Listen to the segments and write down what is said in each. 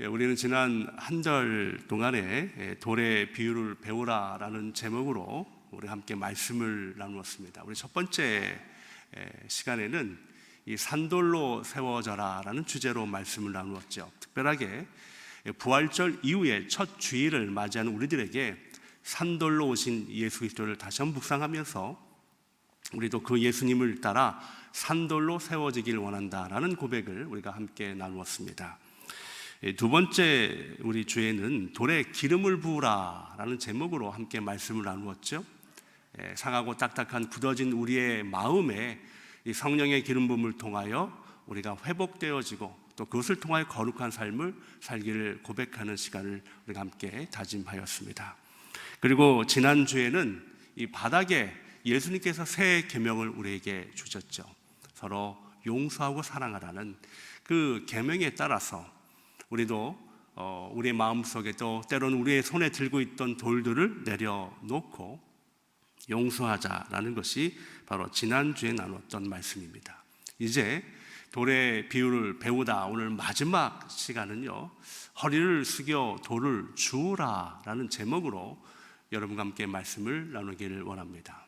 우리는 지난 한 달 동안에 돌의 비유를 배우라라는 제목으로 우리 함께 말씀을 나누었습니다. 우리 첫 번째 시간에는 이 산돌로 세워져라라는 주제로 말씀을 나누었죠. 특별하게 부활절 이후에 첫 주일을 맞이하는 우리들에게 산돌로 오신 예수 그리스도를 다시 한번 묵상하면서 우리도 그 예수님을 따라 산돌로 세워지길 원한다라는 고백을 우리가 함께 나누었습니다. 두 번째 우리 주에는 돌에 기름을 부으라라는 제목으로 함께 말씀을 나누었죠. 상하고 딱딱한 굳어진 우리의 마음에 이 성령의 기름 부음을 통하여 우리가 회복되어지고 또 그것을 통하여 거룩한 삶을 살기를 고백하는 시간을 우리가 함께 다짐하였습니다. 그리고 지난 주에는 이 바닥에 예수님께서 새 계명을 우리에게 주셨죠. 서로 용서하고 사랑하라는 그 계명에 따라서 우리도 우리의 마음속에 또 때로는 우리의 손에 들고 있던 돌들을 내려놓고 용서하자라는 것이 바로 지난주에 나눴던 말씀입니다. 이제 돌의 비유를 배우다 오늘 마지막 시간은요, 허리를 숙여 돌을 주우라라는 제목으로 여러분과 함께 말씀을 나누기를 원합니다.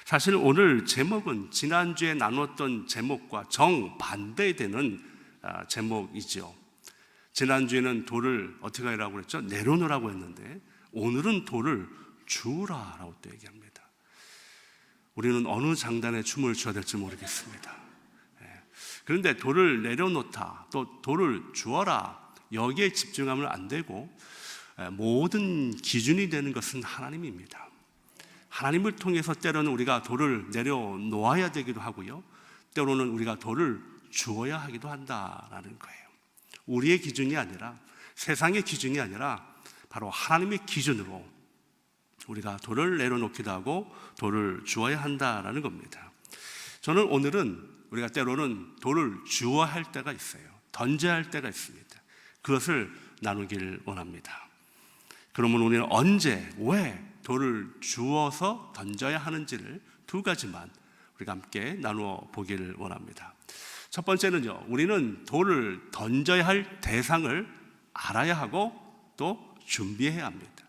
사실 오늘 제목은 지난주에 나눴던 제목과 정반대되는 제목이죠. 지난주에는 돌을 어떻게 하라고 그랬죠? 내려놓으라고 했는데 오늘은 돌을 주우라라고 또 얘기합니다. 우리는 어느 장단에 춤을 춰야 될지 모르겠습니다. 그런데 돌을 내려놓다, 또 돌을 주어라, 여기에 집중하면 안 되고 모든 기준이 되는 것은 하나님입니다. 하나님을 통해서 때로는 우리가 돌을 내려놓아야 되기도 하고요, 때로는 우리가 돌을 주어야 하기도 한다라는 거예요. 우리의 기준이 아니라, 세상의 기준이 아니라 바로 하나님의 기준으로 우리가 돌을 내려놓기도 하고 돌을 주어야 한다라는 겁니다. 저는 오늘은 우리가 때로는 돌을 주어야 할 때가 있어요. 던져야 할 때가 있습니다. 그것을 나누기를 원합니다. 그러면 우리는 언제, 왜 돌을 주어서 던져야 하는지를 두 가지만 우리가 함께 나누어 보기를 원합니다. 첫 번째는요, 우리는 돌을 던져야 할 대상을 알아야 하고 또 준비해야 합니다.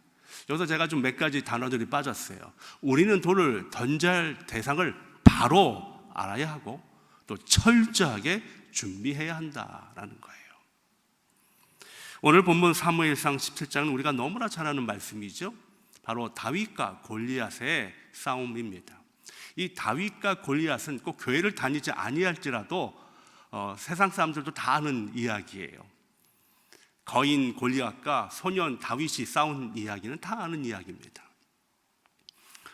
여기서 제가 좀 몇 가지 단어들이 빠졌어요. 우리는 돌을 던져야 할 대상을 바로 알아야 하고 또 철저하게 준비해야 한다라는 거예요. 오늘 본문 사무엘상 17장은 우리가 너무나 잘 아는 말씀이죠. 바로 다윗과 골리앗의 싸움입니다. 이 다윗과 골리앗은 꼭 교회를 다니지 아니할지라도 세상 사람들도 다 아는 이야기예요. 거인 골리앗과 소년 다윗이 싸운 이야기는 다 아는 이야기입니다.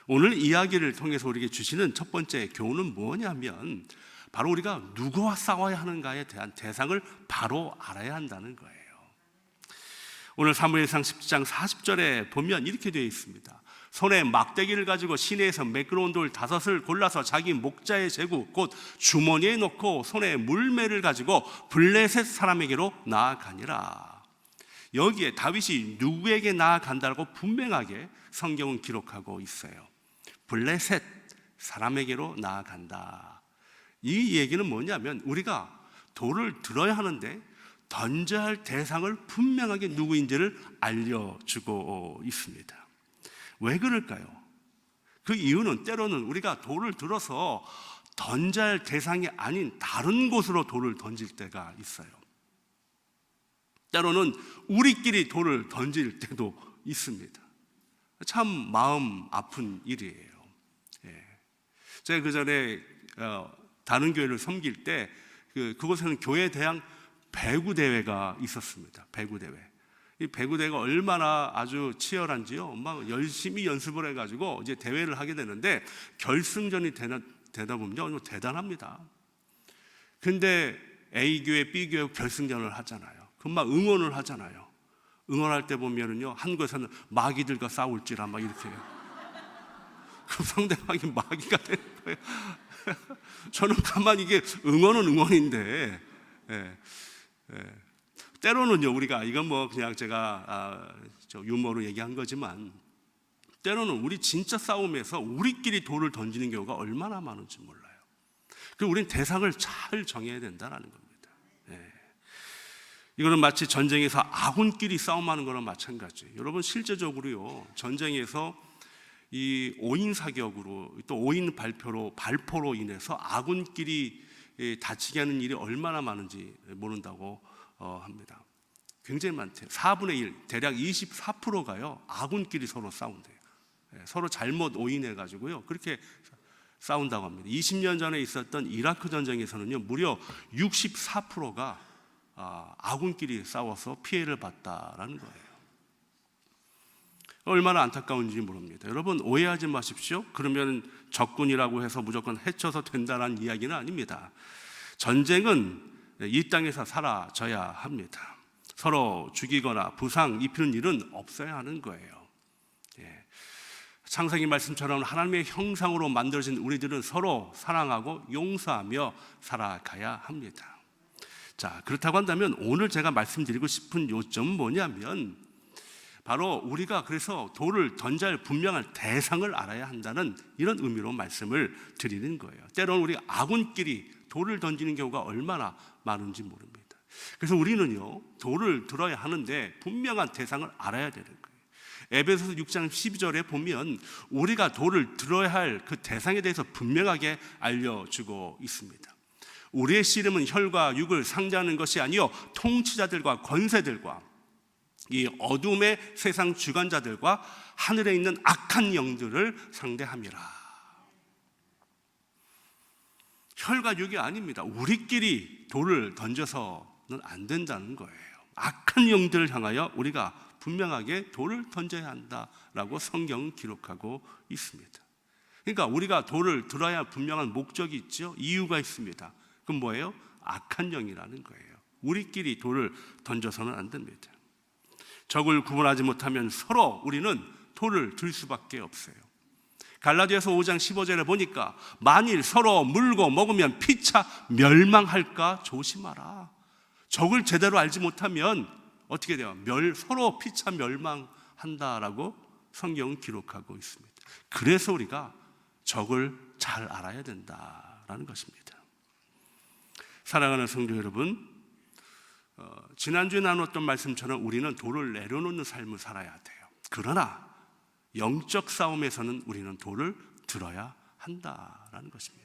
오늘 이야기를 통해서 우리에게 주시는 첫 번째 교훈은 뭐냐면 바로 우리가 누구와 싸워야 하는가에 대한 대상을 바로 알아야 한다는 거예요. 오늘 사무엘상 10장 40절에 보면 이렇게 되어 있습니다. 손에 막대기를 가지고 시내에서 매끄러운 돌 5을 골라서 자기 목자의 제구 곧 주머니에 넣고 손에 물매를 가지고 블레셋 사람에게로 나아가니라. 여기에 다윗이 누구에게 나아간다고 분명하게 성경은 기록하고 있어요. 블레셋 사람에게로 나아간다. 이 얘기는 뭐냐면 우리가 돌을 들어야 하는데 던져야 할 대상을 분명하게 누구인지를 알려주고 있습니다. 왜 그럴까요? 그 이유는 때로는 우리가 돌을 들어서 던져야 할 대상이 아닌 다른 곳으로 돌을 던질 때가 있어요. 때로는 우리끼리 돌을 던질 때도 있습니다. 참 마음 아픈 일이에요. 제가 그 전에 다른 교회를 섬길 때 그곳에는 교회 대항 배구 대회가 있었습니다. 배구 대회. 이 배구 대회가 얼마나 아주 치열한지요. 막 열심히 연습을 해가지고 이제 대회를 하게 되는데 결승전이 되다 보면요, 대단합니다. 근데 A 교회, B 교회 결승전을 하잖아요. 그럼 막 응원을 하잖아요. 응원할 때 보면은요, 한국에서는 마귀들과 싸울지라 막 이렇게 해요. 그 상대방이 마귀가 되는 거예요. 저는 가만히 이게 응원은 응원인데, 때로는요, 우리가 이건 뭐 그냥 제가 유머로 얘기한 거지만 때로는 우리 진짜 싸움에서 우리끼리 돌을 던지는 경우가 얼마나 많은지 몰라요. 그리고 우리는 대상을 잘 정해야 된다는 겁니다. 이거는 마치 전쟁에서 아군끼리 싸움하는 거랑 마찬가지예요. 여러분, 실제적으로요, 전쟁에서 이 오인 사격으로 또 오인 발포로 인해서 아군끼리 다치게 하는 일이 얼마나 많은지 모른다고 합니다. 굉장히 많대요. 4분의 1, 대략 24%가요 아군끼리 서로 싸운대요. 서로 잘못 오인해가지고요 그렇게 싸운다고 합니다. 20년 전에 있었던 이라크 전쟁에서는요 무려 64%가 아군끼리 싸워서 피해를 봤다라는 거예요. 얼마나 안타까운지 모릅니다. 여러분, 오해하지 마십시오. 그러면 적군이라고 해서 무조건 해쳐서 된다는 이야기는 아닙니다. 전쟁은 이 땅에서 사라져야 합니다. 서로 죽이거나 부상 입히는 일은 없어야 하는 거예요. 창세기 말씀처럼 하나님의 형상으로 만들어진 우리들은 서로 사랑하고 용서하며 살아가야 합니다. 자, 그렇다고 한다면 오늘 제가 말씀드리고 싶은 요점은 뭐냐면 바로 우리가 그래서 돌을 던져야 할 분명한 대상을 알아야 한다는 이런 의미로 말씀을 드리는 거예요. 때로는 우리 아군끼리 돌을 던지는 경우가 얼마나 많은지 모릅니다. 그래서 우리는요 돌을 들어야 하는데 분명한 대상을 알아야 되는 거예요. 에베소서 6장 12절에 보면 우리가 돌을 들어야 할 그 대상에 대해서 분명하게 알려주고 있습니다. 우리의 씨름은 혈과 육을 상대하는 것이 아니요 통치자들과 권세들과 이 어둠의 세상 주관자들과 하늘에 있는 악한 영들을 상대함이라. 혈과 육이 아닙니다. 우리끼리 돌을 던져서는 안 된다는 거예요. 악한 영들을 향하여 우리가 분명하게 돌을 던져야 한다라고 성경은 기록하고 있습니다. 그러니까 우리가 돌을 들어야 할 분명한 목적이 있죠. 이유가 있습니다. 그건 뭐예요? 악한 영이라는 거예요. 우리끼리 돌을 던져서는 안 됩니다. 적을 구분하지 못하면 서로 우리는 돌을 들 수밖에 없어요. 갈라디아서 5장 15절에 보니까 만일 서로 물고 먹으면 피차 멸망할까 조심하라. 적을 제대로 알지 못하면 어떻게 돼요? 서로 피차 멸망한다라고 성경은 기록하고 있습니다. 그래서 우리가 적을 잘 알아야 된다라는 것입니다. 사랑하는 성도 여러분, 지난주에 나눴던 말씀처럼 우리는 돌을 내려놓는 삶을 살아야 돼요. 그러나 영적 싸움에서는 우리는 돌을 들어야 한다라는 것입니다.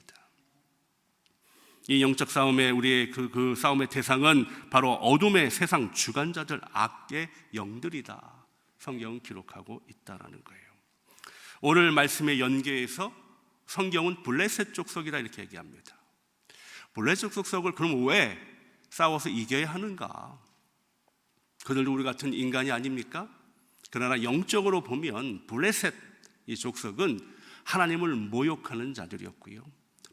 이 영적 싸움의 우리의 그 싸움의 대상은 바로 어둠의 세상 주관자들, 악의 영들이다. 성경은 기록하고 있다라는 거예요. 오늘 말씀의 연계에서 성경은 블레셋 족속이다 이렇게 얘기합니다. 블레셋 족속을 그럼 왜 싸워서 이겨야 하는가? 그들도 우리 같은 인간이 아닙니까? 그러나 영적으로 보면 블레셋 이 족속은 하나님을 모욕하는 자들이었고요.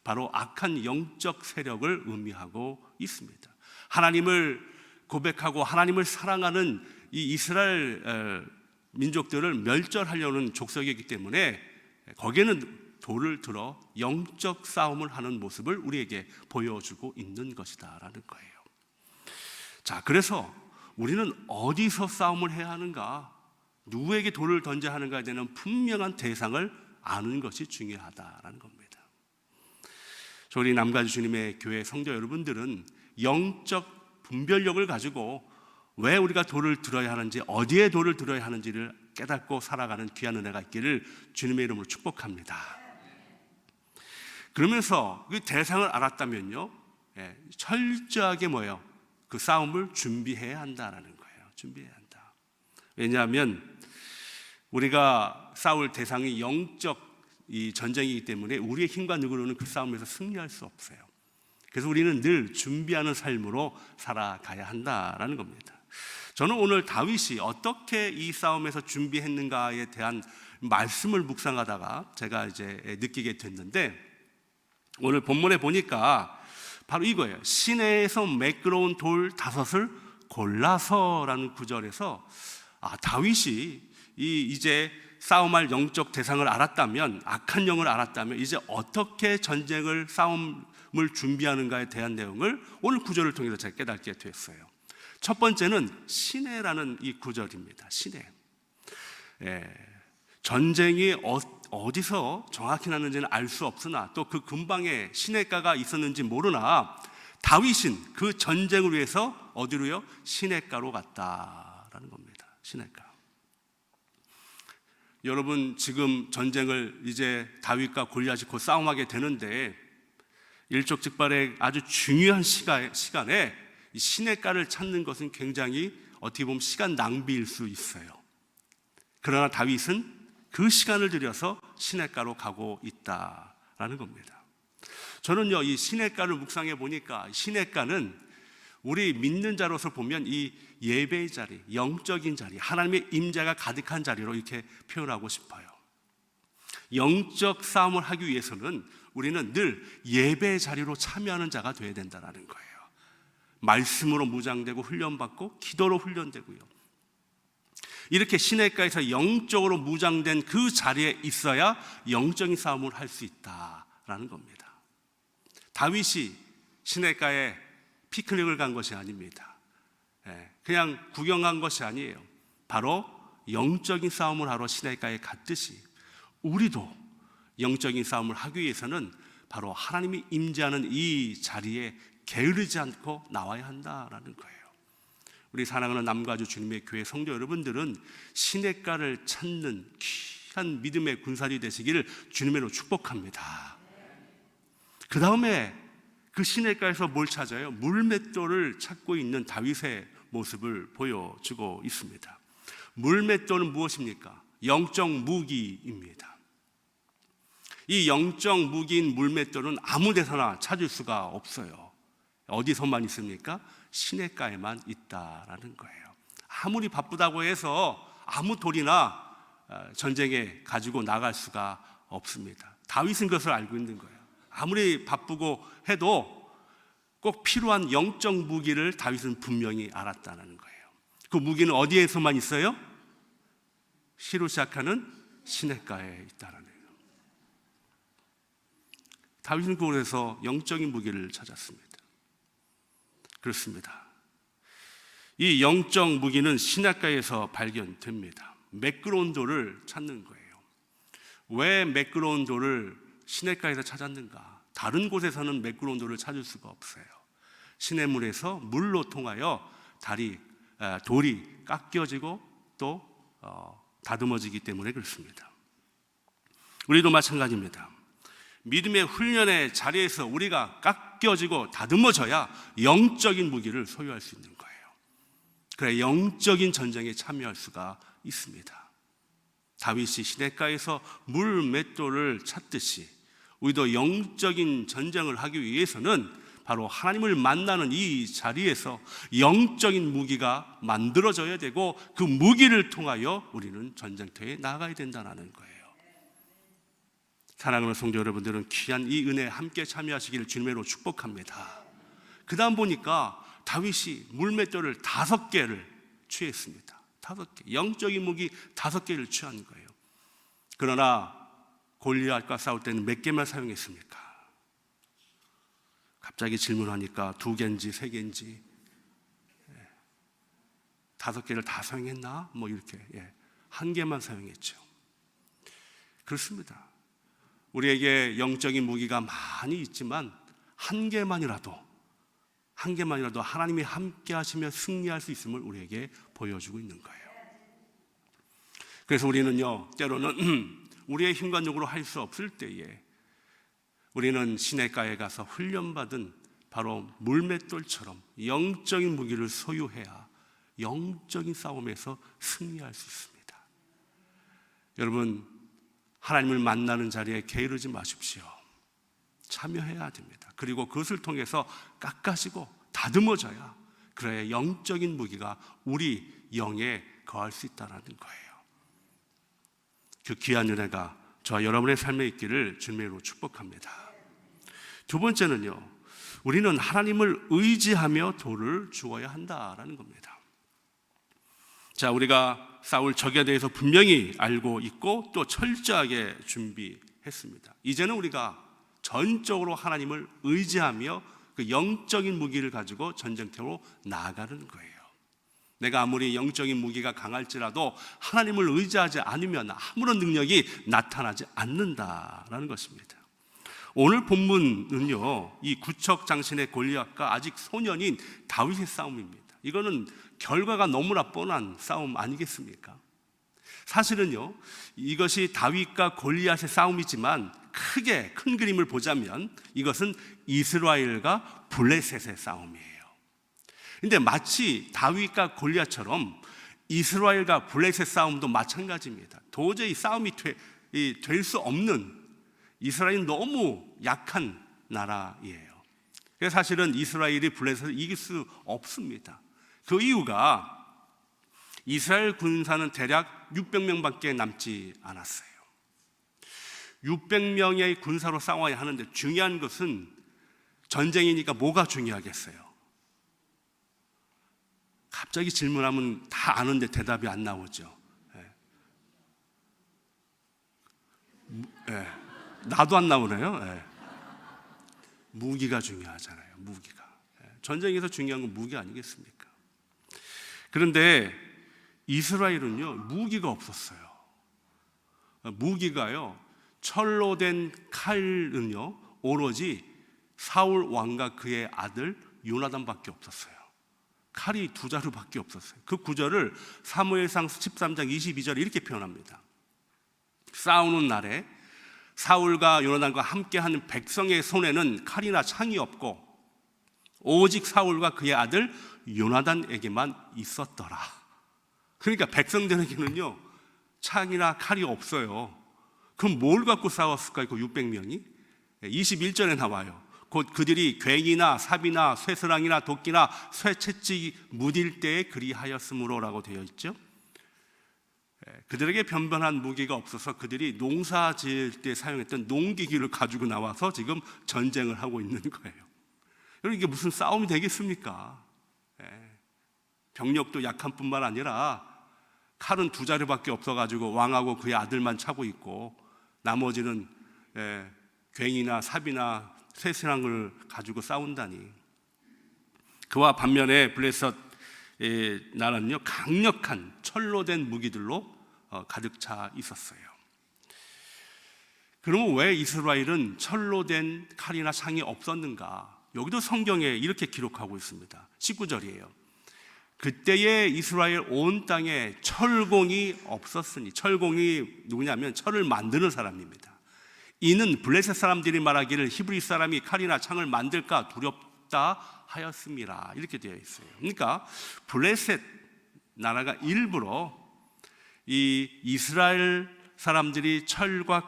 바로 악한 영적 세력을 의미하고 있습니다. 하나님을 고백하고 하나님을 사랑하는 이 이스라엘 민족들을 멸절하려는 족속이기 때문에 거기에는 돌을 들어 영적 싸움을 하는 모습을 우리에게 보여주고 있는 것이다라는 거예요. 자, 그래서 우리는 어디서 싸움을 해야 하는가, 누구에게 돌을 던져야 하는가에 대한 분명한 대상을 아는 것이 중요하다라는 겁니다. 우리 남가주 주님의 교회 성도 여러분들은 영적 분별력을 가지고 왜 우리가 돌을 들어야 하는지, 어디에 돌을 들어야 하는지를 깨닫고 살아가는 귀한 은혜가 있기를 주님의 이름으로 축복합니다. 그러면서 그 대상을 알았다면요, 철저하게 그 싸움을 준비해야 한다라는 거예요. 준비해야 한다. 왜냐하면 우리가 싸울 대상이 영적 이 전쟁이기 때문에 우리의 힘과 능력으로는 그 싸움에서 승리할 수 없어요. 그래서 우리는 늘 준비하는 삶으로 살아가야 한다라는 겁니다. 저는 오늘 다윗이 어떻게 이 싸움에서 준비했는가에 대한 말씀을 묵상하다가 제가 이제 느끼게 됐는데, 오늘 본문에 보니까 바로 이거예요. 시내에서 매끄러운 돌 5을 골라서라는 구절에서 다윗이 이제 싸움할 영적 대상을 알았다면, 악한 영을 알았다면 이제 어떻게 전쟁을 싸움을 준비하는가에 대한 내용을 오늘 구절을 통해서 제가 깨닫게 됐어요. 첫 번째는 시내라는 이 구절입니다. 시내. 전쟁이 어디서 정확히 났는지는 알 수 없으나 또 그 근방에 시내가가 있었는지 모르나 다윗은 그 전쟁을 위해서 어디로요? 시냇가로 갔다라는 겁니다. 시냇가. 여러분, 지금 전쟁을 이제 다윗과 골리앗이 곧 싸움하게 되는데 일촉즉발의 아주 중요한 시간에 이 시냇가를 찾는 것은 굉장히 어떻게 보면 시간 낭비일 수 있어요. 그러나 다윗은 그 시간을 들여서 시냇가로 가고 있다라는 겁니다. 저는요, 이 시냇가를 묵상해 보니까 시냇가는 우리 믿는 자로서 보면 이 예배의 자리, 영적인 자리, 하나님의 임재가 가득한 자리로 이렇게 표현하고 싶어요. 영적 싸움을 하기 위해서는 우리는 늘 예배의 자리로 참여하는 자가 되어야 된다는 거예요. 말씀으로 무장되고 훈련받고 기도로 훈련되고요. 이렇게 시냇가에서 영적으로 무장된 그 자리에 있어야 영적인 싸움을 할 수 있다라는 겁니다. 다윗이 시냇가에 피크닉을 간 것이 아닙니다. 그냥 구경한 것이 아니에요. 바로 영적인 싸움을 하러 시냇가에 갔듯이 우리도 영적인 싸움을 하기 위해서는 바로 하나님이 임재하는 이 자리에 게으르지 않고 나와야 한다라는 거예요. 우리 사랑하는 남가주 주님의 교회 성도 여러분들은 시냇가를 찾는 귀한 믿음의 군사들이 되시기를 주님으로 축복합니다. 그 다음에 그 시냇가에서 뭘 찾아요? 물맷돌을 찾고 있는 다윗의 모습을 보여주고 있습니다. 물맷돌은 무엇입니까? 영적 무기입니다. 이 영적 무기인 물맷돌은 아무 데서나 찾을 수가 없어요. 어디서만 있습니까? 시냇가에만 있다라는 거예요. 아무리 바쁘다고 해서 아무 돌이나 전쟁에 가지고 나갈 수가 없습니다. 다윗은 그것을 알고 있는 거예요. 아무리 바쁘고 해도 꼭 필요한 영적 무기를 다윗은 분명히 알았다는 거예요. 그 무기는 어디에서만 있어요? 시로 시작하는 시냇가에 있다는 거예요. 다윗은 그곳에서 영적인 무기를 찾았습니다. 그렇습니다. 이 영적 무기는 시냇가에서 발견됩니다. 매끄러운 돌을 찾는 거예요. 왜 매끄러운 돌을 시냇가에서 찾았는가? 다른 곳에서는 매끄러운 돌을 찾을 수가 없어요. 시냇물에서 물로 통하여 돌이 깎여지고 또 다듬어지기 때문에 그렇습니다. 우리도 마찬가지입니다. 믿음의 훈련의 자리에서 우리가 깎여지고 다듬어져야 영적인 무기를 소유할 수 있는 거예요. 그래 영적인 전쟁에 참여할 수가 있습니다. 다윗이 시냇가에서 물맷돌을 찾듯이 우리도 영적인 전쟁을 하기 위해서는 바로 하나님을 만나는 이 자리에서 영적인 무기가 만들어져야 되고 그 무기를 통하여 우리는 전쟁터에 나가야 된다는 거예요. 사랑하는 성도 여러분들은 귀한 이 은혜에 함께 참여하시기를 주님으로 축복합니다. 그 다음 보니까 다윗이 물맷돌을 5개를 취했습니다. 5개, 영적인 무기 5개를 취한 거예요. 그러나 골리앗과 싸울 때는 몇 개만 사용했습니까? 갑자기 질문하니까 2개인지 3개인지 5개를 다 사용했나? 이렇게 1개만 사용했죠. 그렇습니다. 우리에게 영적인 무기가 많이 있지만 한 개만이라도 하나님이 함께 하시며 승리할 수 있음을 우리에게 보여주고 있는 거예요. 그래서 우리는요, 때로는 우리의 힘과 능력으로 할 수 없을 때에 우리는 시냇가에 가서 훈련받은 바로 물맷돌처럼 영적인 무기를 소유해야 영적인 싸움에서 승리할 수 있습니다. 여러분, 하나님을 만나는 자리에 게으르지 마십시오. 참여해야 됩니다. 그리고 그것을 통해서 깎아지고 다듬어져야 그래야 영적인 무기가 우리 영에 거할 수 있다는 거예요. 그 귀한 은혜가 저와 여러분의 삶에 있기를 주님으로 축복합니다. 두 번째는요, 우리는 하나님을 의지하며 돌을 주어야 한다라는 겁니다. 자, 우리가 싸울 적에 대해서 분명히 알고 있고 또 철저하게 준비했습니다. 이제는 우리가 전적으로 하나님을 의지하며 그 영적인 무기를 가지고 전쟁터로 나아가는 거예요. 내가 아무리 영적인 무기가 강할지라도 하나님을 의지하지 않으면 아무런 능력이 나타나지 않는다라는 것입니다. 오늘 본문은요, 이 구척장신의 골리앗과 아직 소년인 다윗의 싸움입니다. 이거는 결과가 너무나 뻔한 싸움 아니겠습니까? 사실은요, 이것이 다윗과 골리앗의 싸움이지만 크게 큰 그림을 보자면 이것은 이스라엘과 블레셋의 싸움이에요. 근데 마치 다윗과 골리앗처럼 이스라엘과 블레셋 싸움도 마찬가지입니다. 도저히 싸움이 될 수 없는, 이스라엘이 너무 약한 나라예요. 그래서 사실은 이스라엘이 블레셋을 이길 수 없습니다. 그 이유가 이스라엘 군사는 대략 600명밖에 남지 않았어요. 600명의 군사로 싸워야 하는데 중요한 것은 전쟁이니까 뭐가 중요하겠어요? 갑자기 질문하면 다 아는데 대답이 안 나오죠. 나도 안 나오네요. 무기가 중요하잖아요. 무기가. 전쟁에서 중요한 건 무기 아니겠습니까? 그런데 이스라엘은요, 무기가 없었어요. 무기가요, 철로 된 칼은요, 오로지 사울 왕과 그의 아들 요나단밖에 없었어요. 칼이 2자루밖에 없었어요. 그 구절을 사무엘상 13장 22절에 이렇게 표현합니다. 싸우는 날에 사울과 요나단과 함께하는 백성의 손에는 칼이나 창이 없고 오직 사울과 그의 아들 요나단에게만 있었더라. 그러니까 백성들에게는요, 창이나 칼이 없어요. 그럼 뭘 갖고 싸웠을까요? 그 600명이 21절에 나와요. 곧 그들이 괭이나 삽이나 쇠스랑이나 도끼나 쇠채찍 무딜 때에 그리하였으므로라고 되어 있죠. 그들에게 변변한 무기가 없어서 그들이 농사 지을 때 사용했던 농기기를 가지고 나와서 지금 전쟁을 하고 있는 거예요. 여러분, 이게 무슨 싸움이 되겠습니까? 병력도 약한 뿐만 아니라 칼은 2자루밖에 없어가지고 왕하고 그의 아들만 차고 있고 나머지는 괭이나 삽이나 쇠스랑을 가지고 싸운다니. 그와 반면에 블레셋 나라는요, 강력한 철로 된 무기들로 가득 차 있었어요. 그러면 왜 이스라엘은 철로 된 칼이나 창이 없었는가? 여기도 성경에 이렇게 기록하고 있습니다. 19절이에요. 그때의 이스라엘 온 땅에 철공이 없었으니, 철공이 누구냐면 철을 만드는 사람입니다. 이는 블레셋 사람들이 말하기를 히브리 사람이 칼이나 창을 만들까 두렵다 하였습니다. 이렇게 되어 있어요. 그러니까 블레셋 나라가 일부러 이 이스라엘 사람들이 철과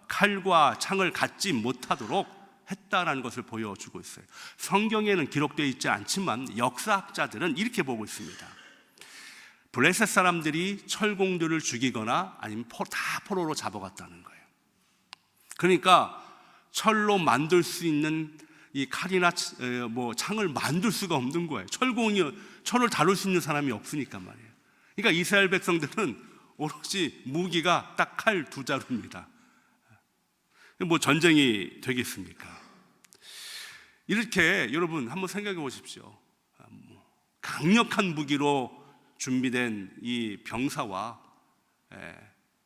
칼과 창을 갖지 못하도록 했다라는 것을 보여주고 있어요. 성경에는 기록되어 있지 않지만 역사학자들은 이렇게 보고 있습니다. 블레셋 사람들이 철공들을 죽이거나 아니면 다 포로로 잡아갔다는 거예요. 그러니까 철로 만들 수 있는 이 칼이나 창을 만들 수가 없는 거예요. 철을 다룰 수 있는 사람이 없으니까 말이에요. 그러니까 이스라엘 백성들은 오로지 무기가 딱 칼 2자루입니다. 뭐 전쟁이 되겠습니까? 이렇게 여러분 한번 생각해 보십시오. 강력한 무기로 준비된 이 병사와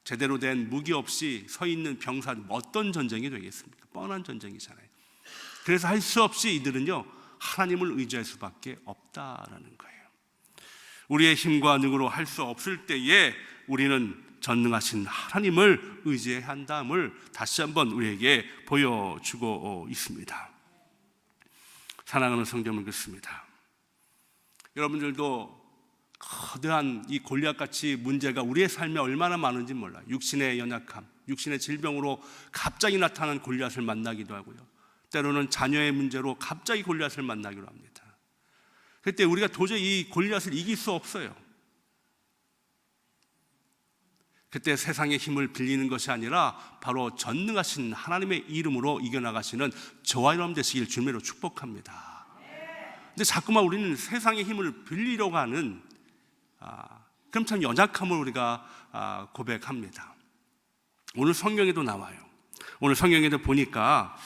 제대로 된 무기 없이 서 있는 병사, 어떤 전쟁이 되겠습니까? 뻔한 전쟁이잖아요. 그래서 할 수 없이 이들은요, 하나님을 의지할 수밖에 없다라는 거예요. 우리의 힘과 능으로 할 수 없을 때에 우리는 전능하신 하나님을 의지해야 한다음을 다시 한번 우리에게 보여주고 있습니다. 사랑하는 성도님을 그렇습니다. 여러분들도 거대한 이 골리앗같이 문제가 우리의 삶에 얼마나 많은지 몰라요. 육신의 연약함, 육신의 질병으로 갑자기 나타난 골리앗을 만나기도 하고요. 때로는 자녀의 문제로 갑자기 골리앗을 만나기도 합니다. 그때 우리가 도저히 이 골리앗을 이길 수 없어요. 그때 세상의 힘을 빌리는 것이 아니라 바로 전능하신 하나님의 이름으로 이겨나가시는 저와 여러분 되시길 주님으로 축복합니다. 근데 자꾸만 우리는 세상의 힘을 빌리려고 하는 그럼 참 연약함을 우리가 고백합니다. 오늘 성경에도 나와요. 오늘 성경에도 보니까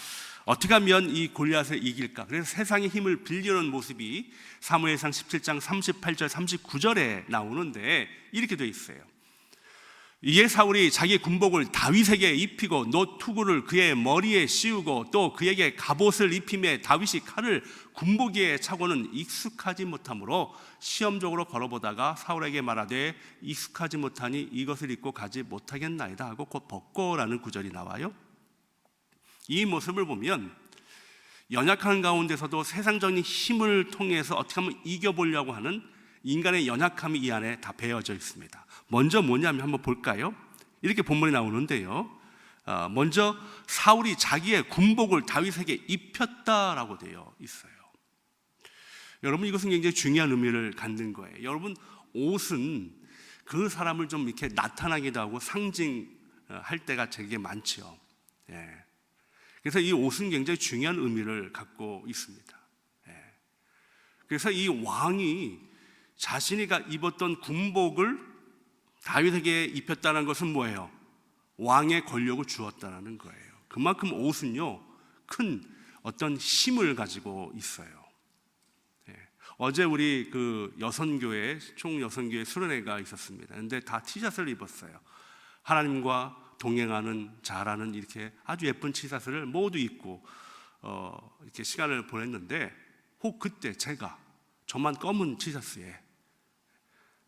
어떻게 하면 이 골리앗을 이길까? 그래서 세상의 힘을 빌리는 모습이 사무엘상 17장 38절 39절에 나오는데 이렇게 되어 있어요. 이에 사울이 자기 군복을 다윗에게 입히고 노투구를 그의 머리에 씌우고 또 그에게 갑옷을 입히매 다윗이 칼을 군복 위에 차고는 익숙하지 못하므로 시험적으로 걸어보다가 사울에게 말하되 익숙하지 못하니 이것을 입고 가지 못하겠나이다 하고 곧 벗고라는 구절이 나와요. 이 모습을 보면 연약한 가운데서도 세상적인 힘을 통해서 어떻게 하면 이겨보려고 하는 인간의 연약함이 이 안에 다 배어져 있습니다. 먼저 뭐냐면 한번 볼까요? 이렇게 본문이 나오는데요, 먼저 사울이 자기의 군복을 다윗에게 입혔다라고 되어 있어요. 여러분, 이것은 굉장히 중요한 의미를 갖는 거예요. 여러분, 옷은 그 사람을 좀 이렇게 나타나기도 하고 상징할 때가 되게 많죠. 그래서 이 옷은 굉장히 중요한 의미를 갖고 있습니다. 그래서 이 왕이 자신이가 입었던 군복을 다윗에게 입혔다는 것은 뭐예요? 왕의 권력을 주었다는 거예요. 그만큼 옷은요, 큰 어떤 힘을 가지고 있어요. 어제 우리 그 여선교회, 총여선교회 수련회가 있었습니다. 근데 다 티셔츠를 입었어요. 하나님과 동행하는 자라는 이렇게 아주 예쁜 티셔츠를 모두 입고 이렇게 시간을 보냈는데, 혹 그때 저만 검은 티셔츠에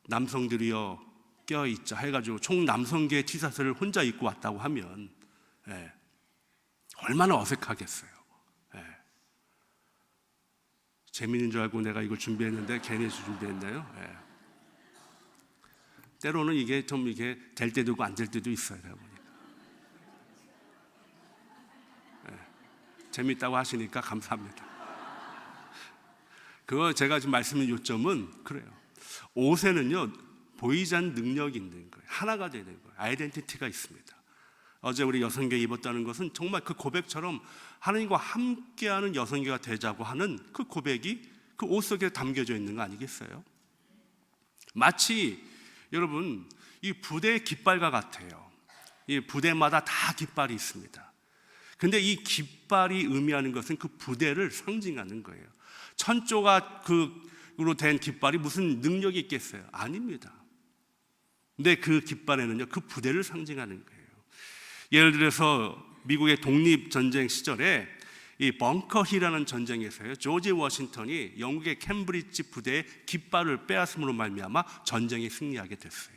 남성들이여 껴있자 해가지고 총 남성계 티셔츠를 혼자 입고 왔다고 하면 얼마나 어색하겠어요. 재미있는 줄 알고 내가 이걸 준비했는데 괜히 준비했나요? 때로는 이게 좀 이게 될 때도 있고 안 될 때도 있어요. 보니까 재미있다고 하시니까 감사합니다. 그거 제가 지금 말씀드린 요점은 그래요. 옷에는요, 보이지 않는 능력이 있는 거예요. 하나가 되는 거예요. 아이덴티티가 있습니다. 어제 우리 여성교회 입었다는 것은 정말 그 고백처럼 하나님과 함께하는 여성교회가 되자고 하는 그 고백이 그 옷 속에 담겨져 있는 거 아니겠어요? 마치 여러분, 이 부대의 깃발과 같아요. 이 부대마다 다 깃발이 있습니다. 근데 이 깃발이 의미하는 것은 그 부대를 상징하는 거예요. 천조각으로 된 깃발이 무슨 능력이 있겠어요? 아닙니다. 근데 그 깃발에는요, 그 부대를 상징하는 거예요. 예를 들어서 미국의 독립전쟁 시절에 이 벙커힐이라는 전쟁에서요, 조지 워싱턴이 영국의 캠브리지 부대의 깃발을 빼앗음으로 말미암아 전쟁에 승리하게 됐어요.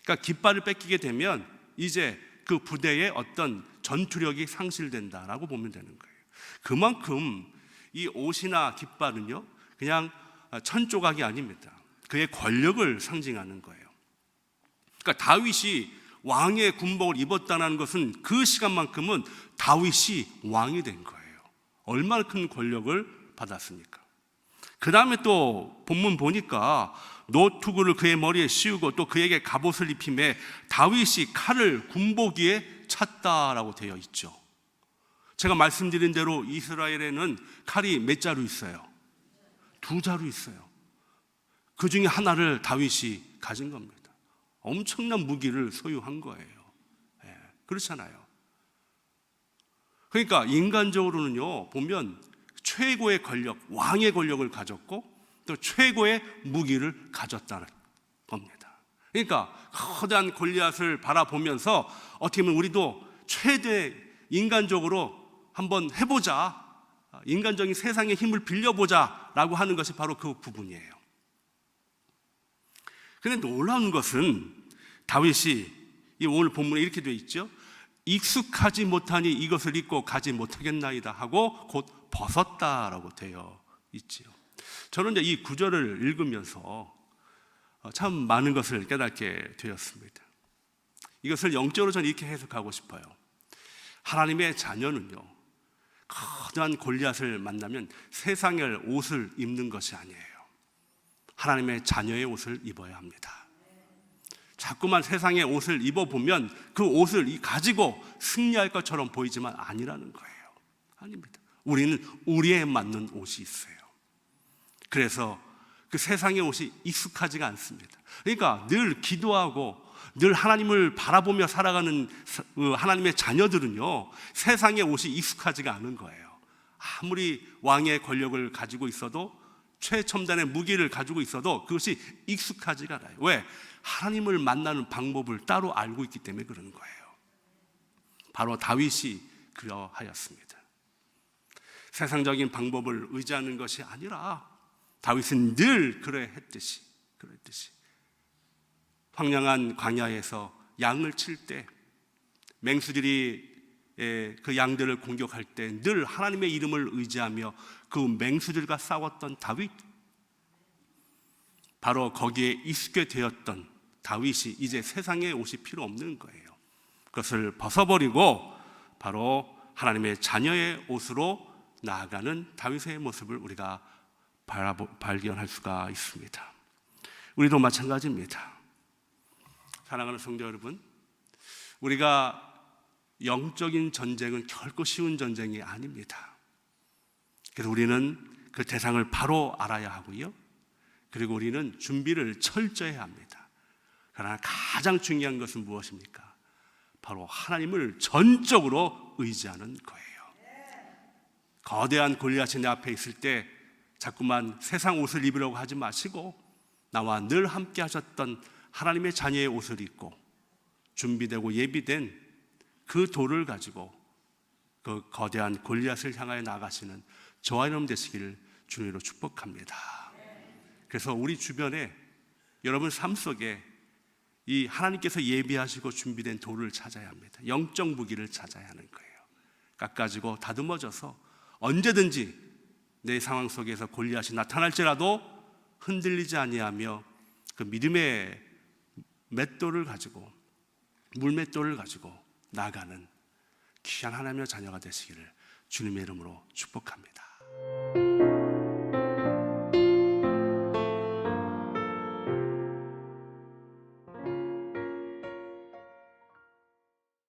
그러니까 깃발을 뺏기게 되면 이제 그 부대의 어떤 전투력이 상실된다라고 보면 되는 거예요. 그만큼 이 옷이나 깃발은요, 그냥 천조각이 아닙니다. 그의 권력을 상징하는 거예요. 그러니까 다윗이 왕의 군복을 입었다는 것은 그 시간만큼은 다윗이 왕이 된 거예요. 얼마나 큰 권력을 받았습니까? 그 다음에 또 본문 보니까 노투구를 그의 머리에 씌우고 또 그에게 갑옷을 입히매 다윗이 칼을 군복 위에 찼다라고 되어 있죠. 제가 말씀드린 대로 이스라엘에는 칼이 몇 자루 있어요? 2자루 있어요. 그 중에 하나를 다윗이 가진 겁니다. 엄청난 무기를 소유한 거예요. 그렇잖아요. 그러니까 인간적으로는요, 보면 최고의 권력, 왕의 권력을 가졌고 또 최고의 무기를 가졌다는 겁니다. 그러니까 커다란 골리앗을 바라보면서 어떻게 보면 우리도 최대 인간적으로 한번 해보자, 인간적인 세상의 힘을 빌려보자 라고 하는 것이 바로 그 부분이에요. 그런데 놀라운 것은 다윗이 이 오늘 본문에 이렇게 되어 있죠. 익숙하지 못하니 이것을 입고 가지 못하겠나이다 하고 곧 벗었다라고 되어 있지요. 저는 이제 이 구절을 읽으면서 참 많은 것을 깨닫게 되었습니다. 이것을 영적으로 저는 이렇게 해석하고 싶어요. 하나님의 자녀는요, 커다란 골리앗을 만나면 세상의 옷을 입는 것이 아니에요. 하나님의 자녀의 옷을 입어야 합니다. 자꾸만 세상의 옷을 입어보면 그 옷을 가지고 승리할 것처럼 보이지만 아니라는 거예요. 아닙니다. 우리는 우리에 맞는 옷이 있어요. 그래서 그 세상의 옷이 익숙하지가 않습니다. 그러니까 늘 기도하고 늘 하나님을 바라보며 살아가는 하나님의 자녀들은요, 세상의 옷이 익숙하지가 않은 거예요. 아무리 왕의 권력을 가지고 있어도 최첨단의 무기를 가지고 있어도 그것이 익숙하지가 않아요. 왜? 하나님을 만나는 방법을 따로 알고 있기 때문에 그러는 거예요. 바로 다윗이 그러하였습니다. 세상적인 방법을 의지하는 것이 아니라 다윗은 늘 그러했듯이 황량한 광야에서 양을 칠 때, 맹수들이 그 양들을 공격할 때 늘 하나님의 이름을 의지하며 그 맹수들과 싸웠던 다윗, 바로 거기에 익숙해 되었던 다윗이 이제 세상에 옷이 필요 없는 거예요. 그것을 벗어버리고 바로 하나님의 자녀의 옷으로 나아가는 다윗의 모습을 우리가 발견할 수가 있습니다. 우리도 마찬가지입니다. 사랑하는 성도 여러분, 우리가 영적인 전쟁은 결코 쉬운 전쟁이 아닙니다. 그래서 우리는 그 대상을 바로 알아야 하고요, 그리고 우리는 준비를 철저히 합니다. 그러나 가장 중요한 것은 무엇입니까? 바로 하나님을 전적으로 의지하는 거예요. 거대한 골리앗이 내 앞에 있을 때 자꾸만 세상 옷을 입으려고 하지 마시고 나와 늘 함께 하셨던 하나님의 자녀의 옷을 입고 준비되고 예비된 그 돌을 가지고 그 거대한 골리앗을 향하여 나가시는 저와 여러분 되시기를 주님으로 축복합니다. 그래서 우리 주변에 여러분 삶 속에 이 하나님께서 예비하시고 준비된 돌을 찾아야 합니다. 영적 무기를 찾아야 하는 거예요. 깎아지고 다듬어져서 언제든지 내 상황 속에서 골리앗이 나타날지라도 흔들리지 아니하며 그 믿음의 맷돌을 가지고, 물맷돌을 가지고 나가는 귀한 하나님의 자녀가 되시기를 주님의 이름으로 축복합니다.